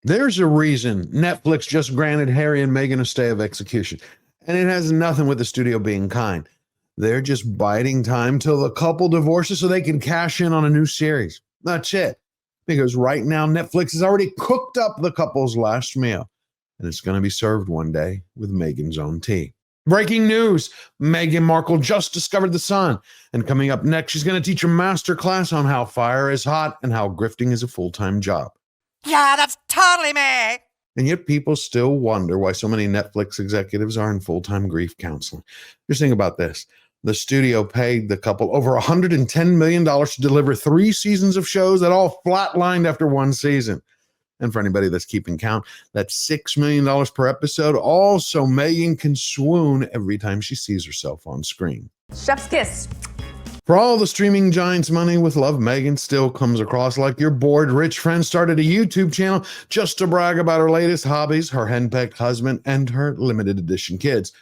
There's a reason Netflix just granted Harry and Meghan a stay of execution, and it has nothing with the studio being kind. They're just biding time till the couple divorces so they can cash in on a new series. That's it. Because right now, Netflix has already cooked up the couple's last meal, and it's going to be served one day with Meghan's own tea. Breaking news, Meghan Markle just discovered the sun, and coming up next, she's going to teach a master class on how fire is hot and how grifting is a full-time job. Yeah, that's totally me. And yet people still wonder why so many Netflix executives are in full-time grief counseling. Just think about this. The studio paid the couple over $110 million to deliver 3 seasons of shows that all flatlined after 1 season. And for anybody that's keeping count, that's $6 million per episode. Also, Meghan can swoon every time she sees herself on screen. Chef's kiss. For all the streaming giants' money with love, Meghan still comes across like your bored rich friend started a YouTube channel just to brag about her latest hobbies, her henpecked husband, and her limited edition kids.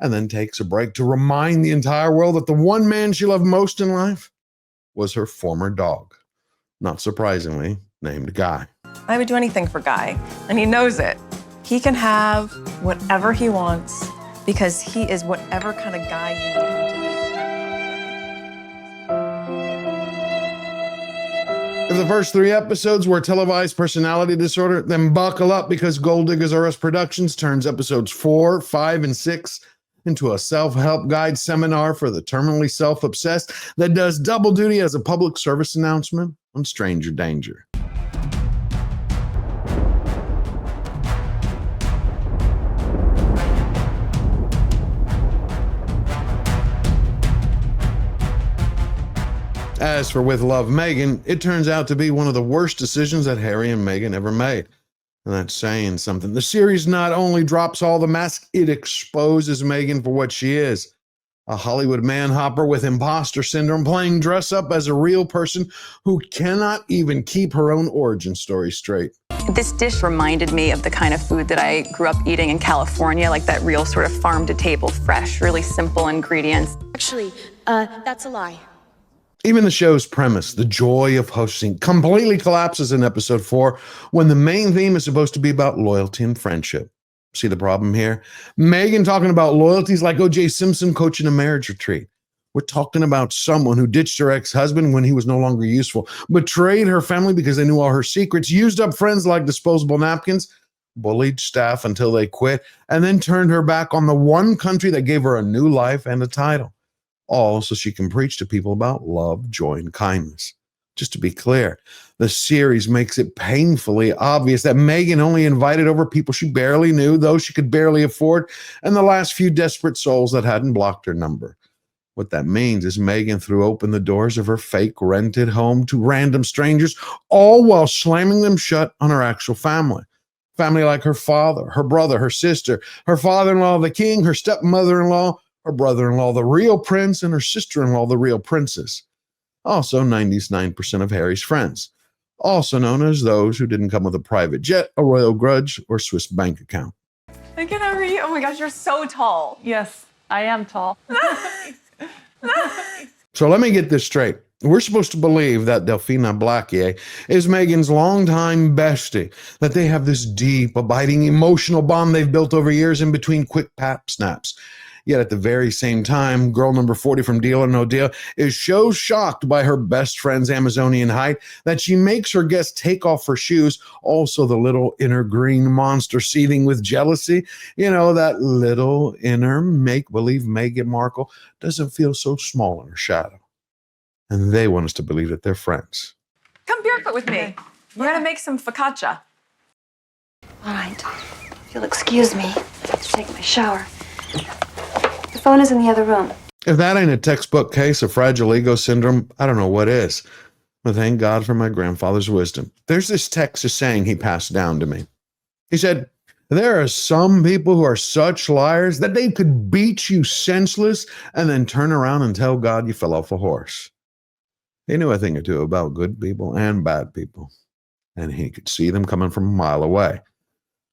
And then takes a break to remind the entire world that the one man she loved most in life was her former dog. Not surprisingly, named Guy. I would do anything for Guy, and he knows it. He can have whatever he wants because he is whatever kind of guy you need him to be. If the first 3 episodes were televised personality disorder, then buckle up because Gold Diggers R Us Productions turns episodes 4, 5, and 6 into a self-help guide seminar for the terminally self-obsessed that does double duty as a public service announcement on stranger danger. As for With Love, Meghan, it turns out to be one of the worst decisions that Harry and Meghan ever made. And that's saying something. The series not only drops all the masks, it exposes Meghan for what she is. A Hollywood manhopper with imposter syndrome playing dress up as a real person who cannot even keep her own origin story straight. This dish reminded me of the kind of food that I grew up eating in California, like that real sort of farm-to-table, fresh, really simple ingredients. Actually, that's a lie. Even the show's premise, the joy of hosting, completely collapses in episode 4 when the main theme is supposed to be about loyalty and friendship. See the problem here? Meghan talking about loyalty is like O.J. Simpson coaching a marriage retreat. We're talking about someone who ditched her ex-husband when he was no longer useful, betrayed her family because they knew all her secrets, used up friends like disposable napkins, bullied staff until they quit, and then turned her back on the one country that gave her a new life and a title. All so she can preach to people about love, joy, and kindness. Just to be clear, the series makes it painfully obvious that Meghan only invited over people she barely knew, those she could barely afford, and the last few desperate souls that hadn't blocked her number. What that means is Meghan threw open the doors of her fake rented home to random strangers, all while slamming them shut on her actual family. Family like her father, her brother, her sister, her father-in-law, the king, her stepmother-in-law, her brother-in-law, the real prince, and her sister-in-law, the real princess. Also 99% of Harry's friends, also known as those who didn't come with a private jet, a royal grudge, or Swiss bank account. Meghan, how are you? Oh my gosh, you're so tall. Yes, I am tall. So let me get this straight. We're supposed to believe that Delphina Blackier is Meghan's longtime bestie, that they have this deep, abiding emotional bond they've built over years in between quick pap snaps. Yet at the very same time, girl number 40 from Deal or No Deal is so shocked by her best friend's Amazonian height that she makes her guests take off her shoes. Also, the little inner green monster seething with jealousy. You know, that little inner make-believe Meghan Markle doesn't feel so small in her shadow. And they want us to believe that they're friends. Come barefoot with me. We're gonna make some focaccia. All right. If you'll excuse me, I have to take my shower. The phone is in the other room. If that ain't a textbook case of fragile ego syndrome, I don't know what is. But thank God for my grandfather's wisdom. There's this Texas saying he passed down to me. He said, there are some people who are such liars that they could beat you senseless and then turn around and tell God you fell off a horse. He knew a thing or two about good people and bad people, and he could see them coming from a mile away.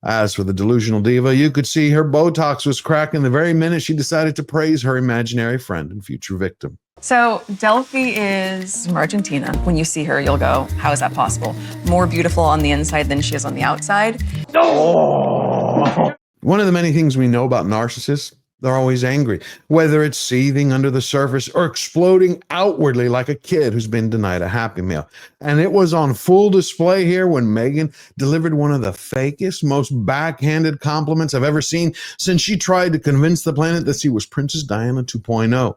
As for the delusional diva, you could see her Botox was cracking the very minute she decided to praise her imaginary friend and future victim. So Delphi is from Argentina. When you see her, you'll go, how is that possible? More beautiful on the inside than she is on the outside. One of the many things we know about narcissists, they're always angry, whether it's seething under the surface or exploding outwardly like a kid who's been denied a Happy Meal. And it was on full display here when Meghan delivered one of the fakest, most backhanded compliments I've ever seen since she tried to convince the planet that she was Princess Diana 2.0.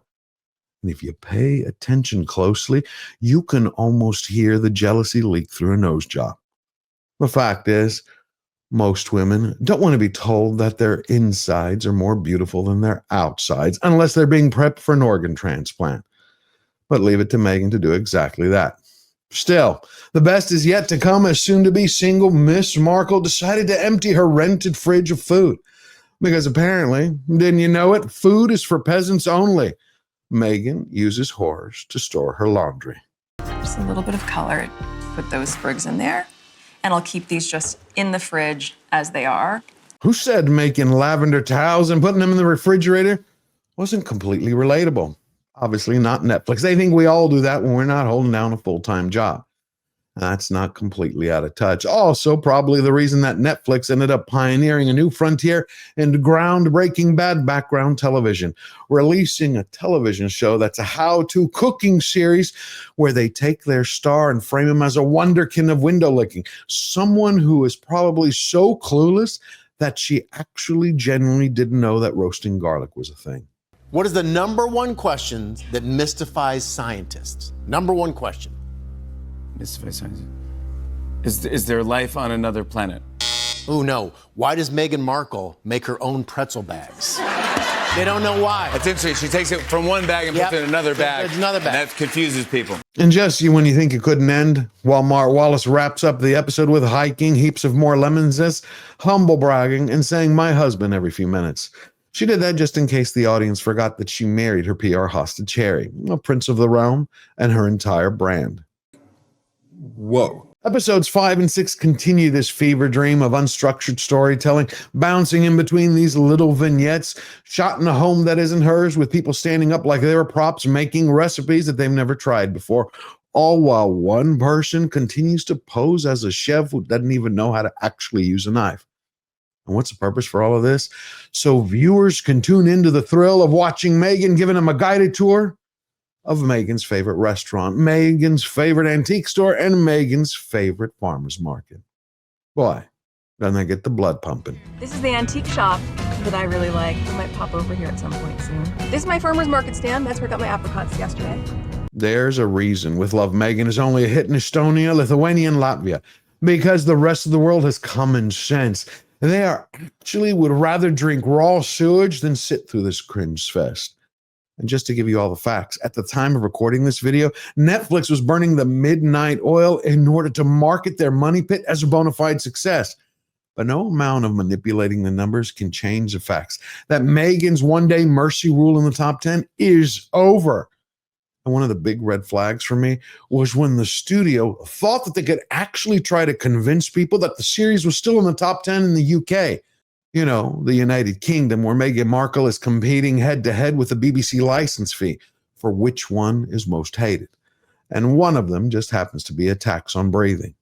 And if you pay attention closely, you can almost hear the jealousy leak through a nose job. The fact is, most women don't want to be told that their insides are more beautiful than their outsides unless they're being prepped for an organ transplant. But leave it to Meghan to do exactly that. Still, the best is yet to come as soon-to-be single Miss Markle decided to empty her rented fridge of food. Because apparently, didn't you know it, food is for peasants only. Meghan uses whores to store her laundry. Just a little bit of color. Put those sprigs in there. And I'll keep these just in the fridge as they are. Who said making lavender towels and putting them in the refrigerator wasn't completely relatable? Obviously not Netflix. They think we all do that when we're not holding down a full-time job. That's not completely out of touch. Also, probably the reason that Netflix ended up pioneering a new frontier in groundbreaking bad background television, releasing a television show that's a how-to cooking series where they take their star and frame him as a wonderkin of window licking, someone who is probably so clueless that she actually genuinely didn't know that roasting garlic was a thing. What is the number one question that mystifies scientists? Number one question. Is there life on another planet? Oh no. Why does Meghan Markle make her own pretzel bags? They don't know why. That's interesting. She takes it from one bag and puts it in another bag. It's another bag. And that confuses people. And Jesse, when you think it couldn't end, Walmart Wallace wraps up the episode with hiking heaps of more lemon zest, humble bragging, and saying "my husband" every few minutes. She did that just in case the audience forgot that she married her PR hostage Harry, a prince of the realm, and her entire brand. Whoa. Episodes 5 and 6 continue this fever dream of unstructured storytelling, bouncing in between these little vignettes, shot in a home that isn't hers, with people standing up like they were props, making recipes that they've never tried before, all while one person continues to pose as a chef who doesn't even know how to actually use a knife. And what's the purpose for all of this? So viewers can tune into the thrill of watching Meghan giving them a guided tour of Meghan's favorite restaurant, Meghan's favorite antique store, and Meghan's favorite farmer's market. Boy, doesn't that get the blood pumping? This is the antique shop that I really like. I might pop over here at some point soon. This is my farmer's market stand. That's where I got my apricots yesterday. There's a reason With Love Meghan is only a hit in Estonia, Lithuania, and Latvia. Because the rest of the world has common sense. They would rather drink raw sewage than sit through this cringe fest. And just to give you all the facts, at the time of recording this video, Netflix was burning the midnight oil in order to market their money pit as a bona fide success. But no amount of manipulating the numbers can change the facts that Meghan's one-day mercy rule in the top 10 is over. And one of the big red flags for me was when the studio thought that they could actually try to convince people that the series was still in the top 10 in the UK. You know, the United Kingdom, where Meghan Markle is competing head-to-head with the BBC license fee for which one is most hated. And one of them just happens to be a tax on breathing.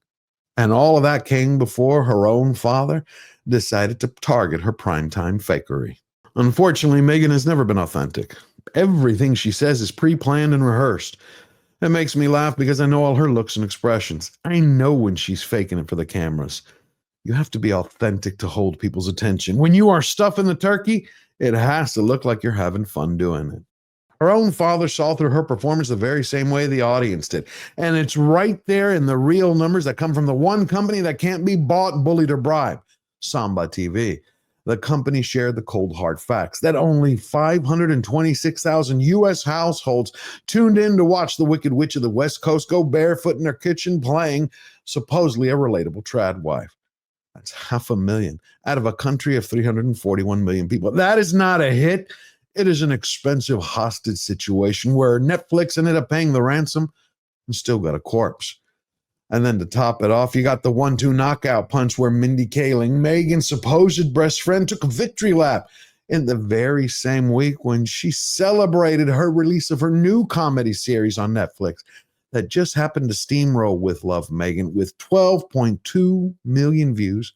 And all of that came before her own father decided to target her primetime fakery. Unfortunately, Meghan has never been authentic. Everything she says is pre-planned and rehearsed. It makes me laugh because I know all her looks and expressions. I know when she's faking it for the cameras. You have to be authentic to hold people's attention. When you are stuffing the turkey, it has to look like you're having fun doing it. Her own father saw through her performance the very same way the audience did. And it's right there in the real numbers that come from the one company that can't be bought, bullied, or bribed, Samba TV. The company shared the cold hard facts that only 526,000 U.S. households tuned in to watch the Wicked Witch of the West Coast go barefoot in their kitchen playing supposedly a relatable trad wife. That's 500,000 out of a country of 341 million people. That is not a hit. It is an expensive hostage situation where Netflix ended up paying the ransom and still got a corpse. And then to top it off, you got the 1-2 knockout punch where Mindy Kaling, Meghan's supposed best friend, took a victory lap in the very same week when she celebrated her release of her new comedy series on Netflix that just happened to steamroll with Love Meghan with 12.2 million views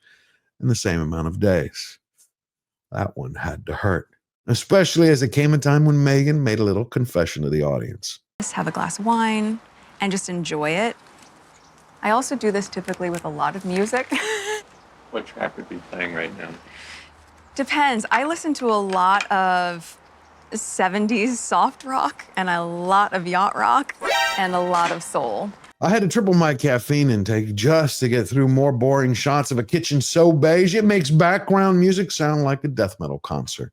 in the same amount of days. That one had to hurt, especially as it came a time when Meghan made a little confession to the audience. Just have a glass of wine and just enjoy it. I also do this typically with a lot of music. What track would be playing right now? Depends. I listen to a lot of 70s soft rock and a lot of yacht rock and a lot of soul. I had to triple my caffeine intake just to get through more boring shots of a kitchen so beige it makes background music sound like a death metal concert.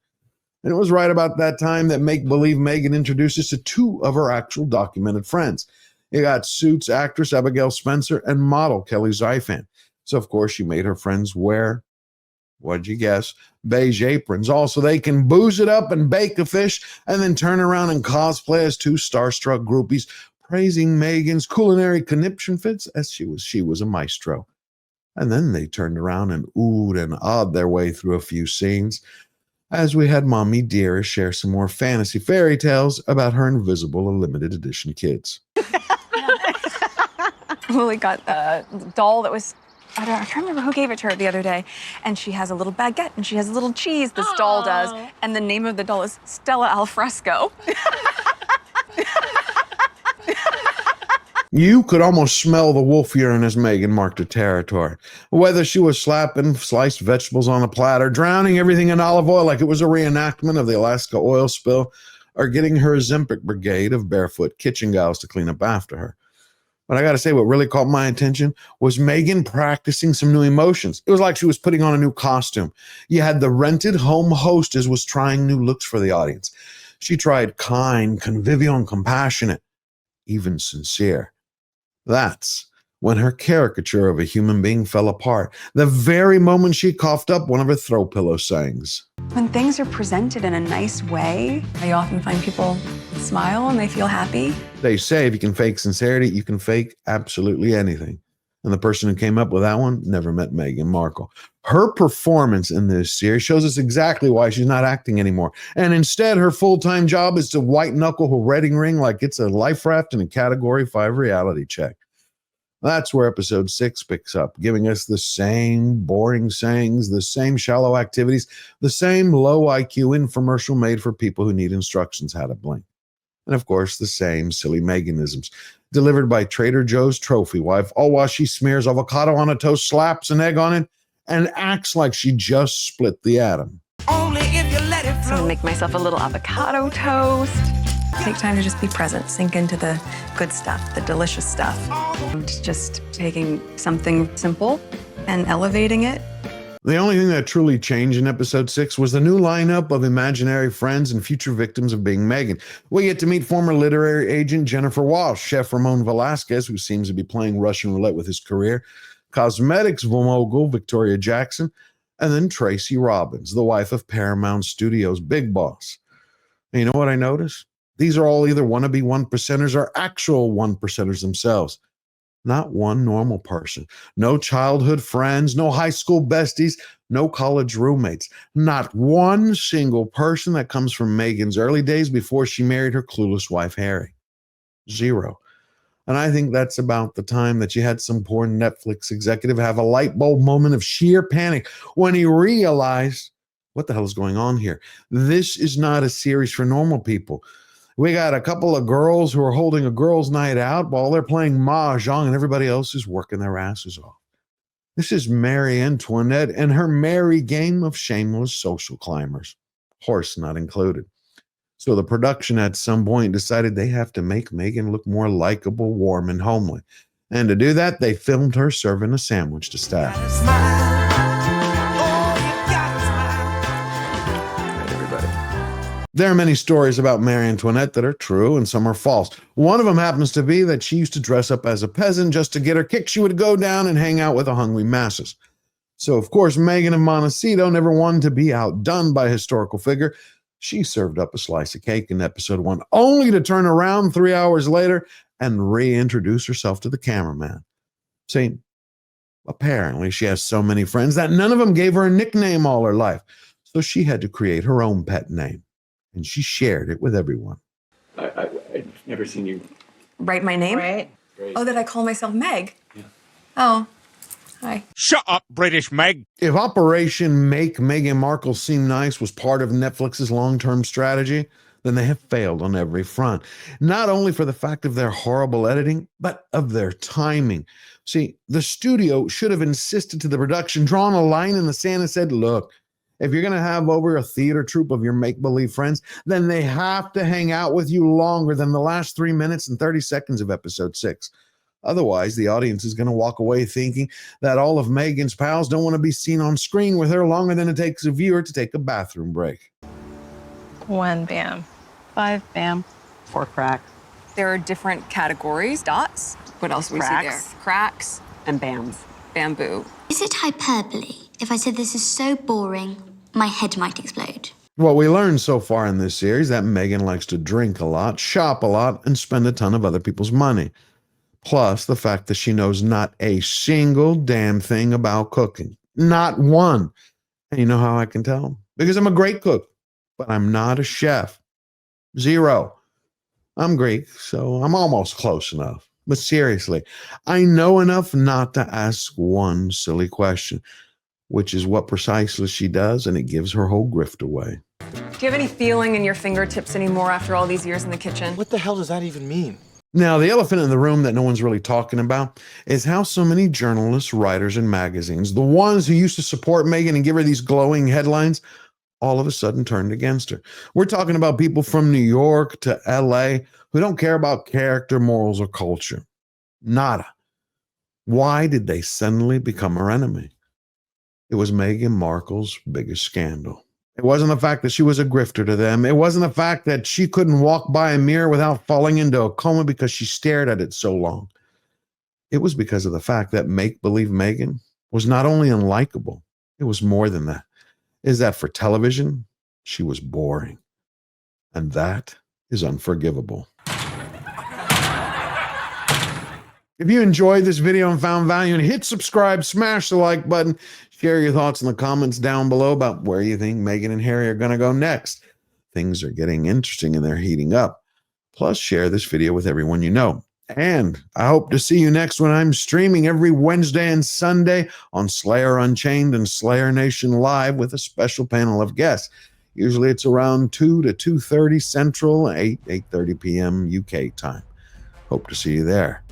And it was right about that time that Make Believe Meghan introduced us to two of her actual documented friends. You got Suits actress Abigail Spencer and model Kelly Zyphant. So, of course, she made her friends wear, what'd you guess, beige aprons, all so they can booze it up and bake a fish and then turn around and cosplay as two starstruck groupies, praising Meghan's culinary conniption fits as she was a maestro. And then they turned around and oohed and awed their way through a few scenes as we had Mommy Dearest share some more fantasy fairy tales about her invisible or limited edition kids. Lily got a doll that was, I can't remember who gave it to her the other day. And she has a little baguette and she has a little cheese, this doll does. And the name of the doll is Stella Alfresco. You could almost smell the wolf urine as Meghan marked her territory. Whether she was slapping sliced vegetables on a platter, drowning everything in olive oil like it was a reenactment of the Alaska oil spill, or getting her Ozempic brigade of barefoot kitchen gals to clean up after her. But I got to say, what really caught my attention was Meghan practicing some new emotions. It was like she was putting on a new costume. You had the rented home hostess was trying new looks for the audience. She tried kind, convivial, and compassionate, even sincere. That's when her caricature of a human being fell apart, the very moment she coughed up one of her throw pillow sayings. When things are presented in a nice way, I often find people smile and they feel happy. They say if you can fake sincerity, you can fake absolutely anything. And the person who came up with that one never met Meghan Markle. Her performance in this series shows us exactly why she's not acting anymore. And instead, her full-time job is to white-knuckle her wedding ring like it's a life raft in a Category 5 reality check. That's where episode 6 picks up, giving us the same boring sayings, the same shallow activities, the same low IQ infomercial made for people who need instructions how to blink. And of course, the same silly Meghanisms delivered by Trader Joe's trophy wife, all while she smears avocado on a toast, slaps an egg on it, and acts like she just split the atom. Only if you let it So I'm flow. gonna make myself a little avocado toast. Take time to just be present, sink into the good stuff, the delicious stuff. Just taking something simple and elevating it. The only thing that truly changed in episode 6 was the new lineup of imaginary friends and future victims of being Meghan. We get to meet former literary agent Jennifer Walsh, chef Ramon Velasquez, who seems to be playing Russian roulette with his career, cosmetics mogul Victoria Jackson, and then Tracy Robbins, the wife of Paramount Studios' big boss. And you know what I noticed? These are all either wannabe one percenters or actual one percenters themselves. Not one normal person. No childhood friends, no high school besties, no college roommates. Not one single person that comes from Meghan's early days before she married her clueless wife, Harry. Zero. And I think that's about the time that you had some poor Netflix executive have a light bulb moment of sheer panic when he realized, what the hell is going on here? This is not a series for normal people. We got a couple of girls who are holding a girls' night out while they're playing mahjong and everybody else is working their asses off. This is Marie Antoinette and her merry game of shameless social climbers, horse not included. So the production at some point decided they have to make Meghan look more likable, warm, and homely. And to do that, they filmed her serving a sandwich to staff. There are many stories about Marie Antoinette that are true and some are false. One of them happens to be that she used to dress up as a peasant just to get her kick. She would go down and hang out with the hungry masses. So, of course, Meghan of Montecito never wanted to be outdone by a historical figure. She served up a slice of cake in episode 1, only to turn around 3 hours later and reintroduce herself to the cameraman. See, apparently she has so many friends that none of them gave her a nickname all her life. So she had to create her own pet name, and she shared it with everyone. I've never seen you. Write my name? Right? Oh, that I call myself Meg? Yeah. Oh, hi. Shut up, British Meg. If Operation Make Meghan Markle Seem Nice was part of Netflix's long-term strategy, then they have failed on every front. Not only for the fact of their horrible editing, but of their timing. See, the studio should have insisted to the production, drawn a line in the sand and said, look, if you're going to have over a theater troupe of your make-believe friends, then they have to hang out with you longer than the last 3 minutes and 30 seconds of episode 6. Otherwise, the audience is going to walk away thinking that all of Meghan's pals don't want to be seen on screen with her longer than it takes a viewer to take a bathroom break. 1 bam. 5 bam. 4 cracks. There are different categories. Dots. What else do we see there? Cracks. And bams. Bamboo. Is it hyperbole if I said this is so boring, my head might explode? What we learned so far in this series is that Meghan likes to drink a lot, shop a lot, and spend a ton of other people's money. Plus the fact that she knows not a single damn thing about cooking. Not one. And you know how I can tell? Because I'm a great cook, but I'm not a chef. 0. I'm Greek, so I'm almost close enough. But seriously, I know enough not to ask one silly question, which is what precisely she does, and it gives her whole grift away. Do you have any feeling in your fingertips anymore after all these years in the kitchen? What the hell does that even mean? Now, the elephant in the room that no one's really talking about is how so many journalists, writers, and magazines, the ones who used to support Meghan and give her these glowing headlines, all of a sudden turned against her. We're talking about people from New York to LA who don't care about character, morals, or culture. Nada. Why did they suddenly become her enemy? It was Meghan Markle's biggest scandal. It wasn't the fact that she was a grifter to them. It wasn't the fact that she couldn't walk by a mirror without falling into a coma because she stared at it so long. It was because of the fact that make-believe Meghan was not only unlikable, it was more than that. Is that for television, she was boring. And that is unforgivable. If you enjoyed this video and found value, hit subscribe, smash the like button, share your thoughts in the comments down below about where you think Meghan and Harry are going to go next. Things are getting interesting and they're heating up. Plus, share this video with everyone you know. And I hope to see you next when I'm streaming every Wednesday and Sunday on Slayer Unchained and Slayer Nation Live with a special panel of guests. Usually it's around 2 to 2:30 Central, 8:30 p.m. UK time. Hope to see you there.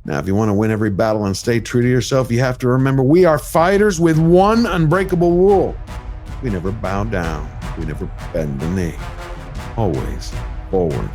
Now, if you want to win every battle and stay true to yourself, you have to remember we are fighters with one unbreakable rule. We never bow down. We never bend the knee. Always forward.